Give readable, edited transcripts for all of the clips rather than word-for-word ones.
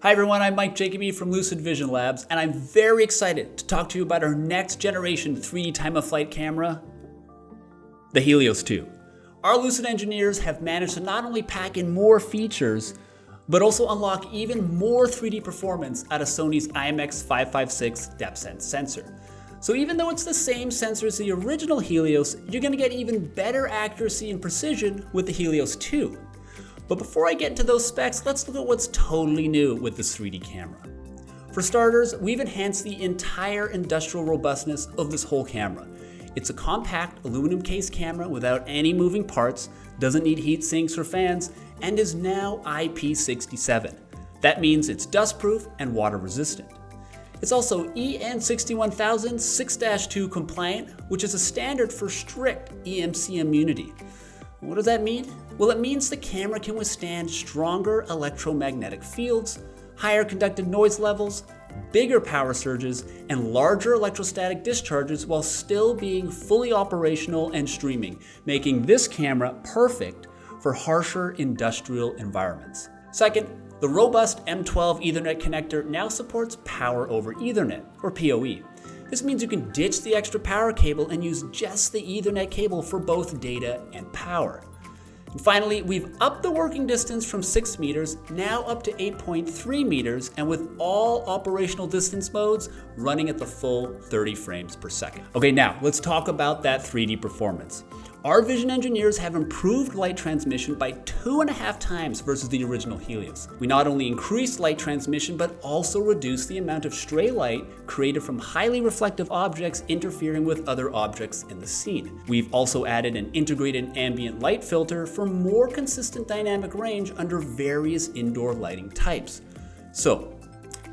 Hi everyone, I'm Mike Jacoby from Lucid Vision Labs, and I'm very excited to talk to you about our next generation 3D time-of-flight camera, the Helios2. Our Lucid engineers have managed to not only pack in more features, but also unlock even more 3D performance out of Sony's IMX556 depth sense sensor. So even though it's the same sensor as the original Helios, you're going to get even better accuracy and precision with the Helios2. But before I get into those specs, let's look at what's totally new with this 3D camera. For starters, we've enhanced the entire industrial robustness of this whole camera. It's a compact aluminum case camera without any moving parts, doesn't need heat sinks or fans, and is now IP67. That means it's dustproof and water resistant. It's also EN 61000 6-2 compliant, which is a standard for strict EMC immunity. What does that mean? Well, it means the camera can withstand stronger electromagnetic fields, higher conducted noise levels, bigger power surges, and larger electrostatic discharges while still being fully operational and streaming, making this camera perfect for harsher industrial environments. Second, the robust M12 Ethernet connector now supports Power over Ethernet, or PoE. This means you can ditch the extra power cable and use just the Ethernet cable for both data and power. And finally, we've upped the working distance from 6 meters, now up to 8.3 meters, and with all operational distance modes running at the full 30 frames per second. Okay, now let's talk about that 3D performance. Our vision engineers have improved light transmission by 2.5 times versus the original Helios. We not only increased light transmission, but also reduced the amount of stray light created from highly reflective objects interfering with other objects in the scene. We've also added an integrated ambient light filter for more consistent dynamic range under various indoor lighting types. So,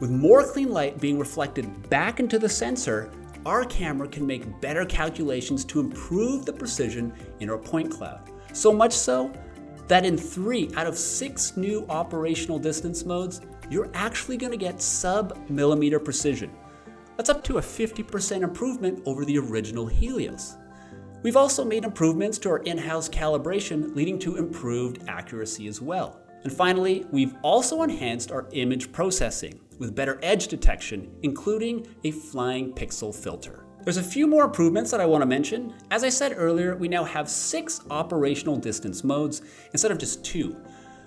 with more clean light being reflected back into the sensor, our camera can make better calculations to improve the precision in our point cloud. So much so that in 3 out of 6 new operational distance modes, you're actually going to get sub-millimeter precision. That's up to a 50% improvement over the original Helios. We've also made improvements to our in-house calibration, leading to improved accuracy as well. And finally, we've also enhanced our image processing with better edge detection, including a flying pixel filter. There's a few more improvements that I want to mention. As I said earlier, we now have 6 operational distance modes instead of just 2.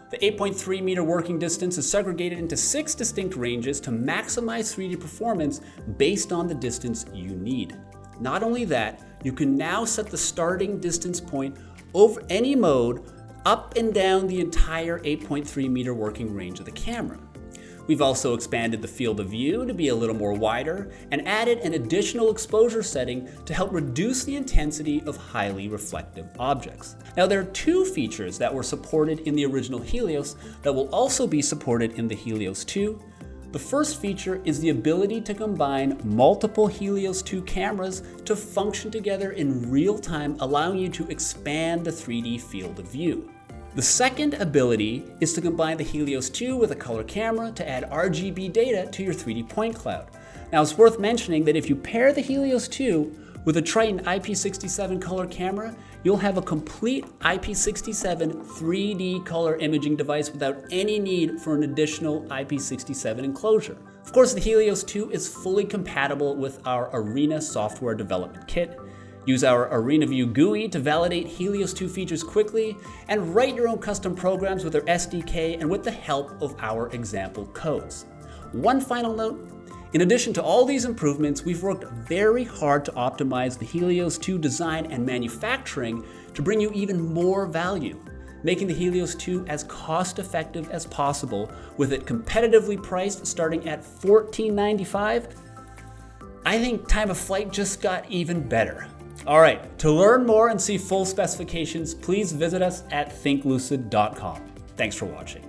The 8.3 meter working distance is segregated into 6 distinct ranges to maximize 3D performance based on the distance you need. Not only that, you can now set the starting distance point over any mode up and down the entire 8.3 meter working range of the camera. We've also expanded the field of view to be a little more wider and added an additional exposure setting to help reduce the intensity of highly reflective objects. Now, there are 2 features that were supported in the original Helios that will also be supported in the Helios2. The first feature is the ability to combine multiple Helios2 cameras to function together in real time, allowing you to expand the 3D field of view. The second ability is to combine the Helios2 with a color camera to add RGB data to your 3D point cloud. Now, it's worth mentioning that if you pair the Helios2 with a Triton IP67 color camera, you'll have a complete IP67 3D color imaging device without any need for an additional IP67 enclosure. Of course, the Helios2 is fully compatible with our Arena software development kit. Use our ArenaView GUI to validate Helios2 features quickly, and write your own custom programs with our SDK and with the help of our example codes. One final note, in addition to all these improvements, we've worked very hard to optimize the Helios2 design and manufacturing to bring you even more value, making the Helios2 as cost-effective as possible, with it competitively priced starting at $14.95. I think time of flight just got even better. All right, to learn more and see full specifications, please visit us at thinklucid.com. Thanks for watching.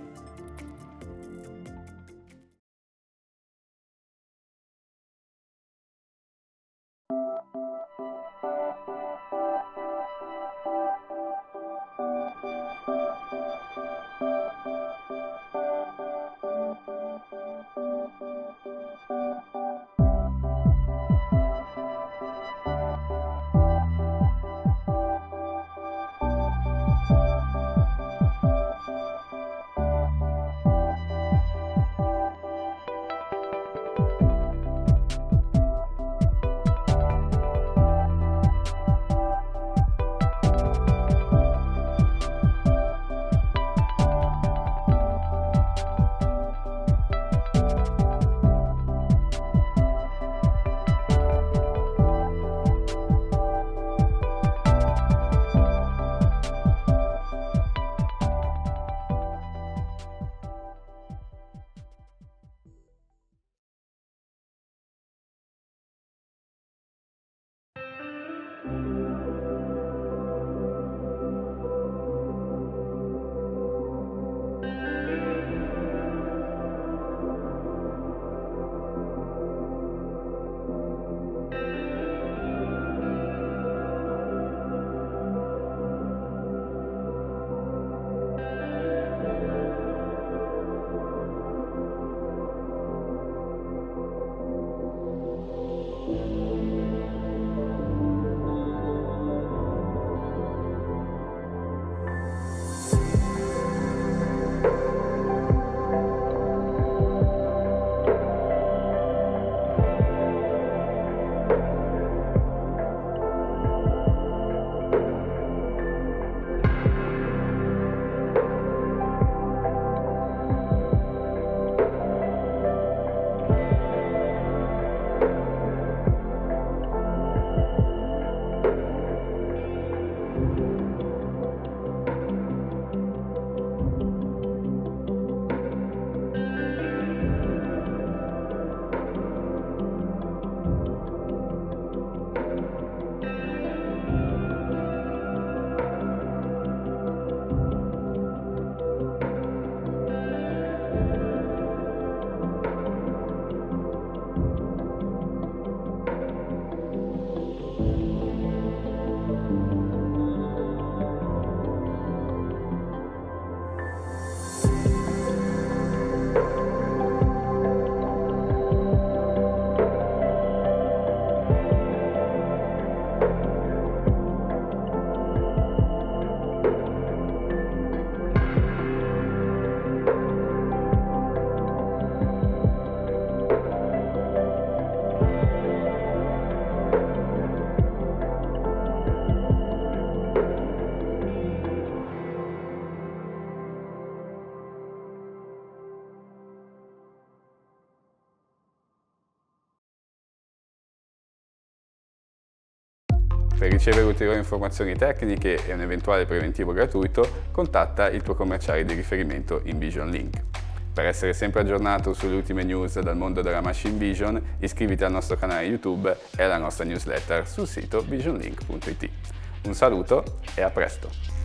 Per ricevere ulteriori informazioni tecniche e un eventuale preventivo gratuito, contatta il tuo commerciale di riferimento in Vision Link. Per essere sempre aggiornato sulle ultime news dal mondo della Machine Vision, iscriviti al nostro canale YouTube e alla nostra newsletter sul sito visionlink.it. Un saluto e a presto!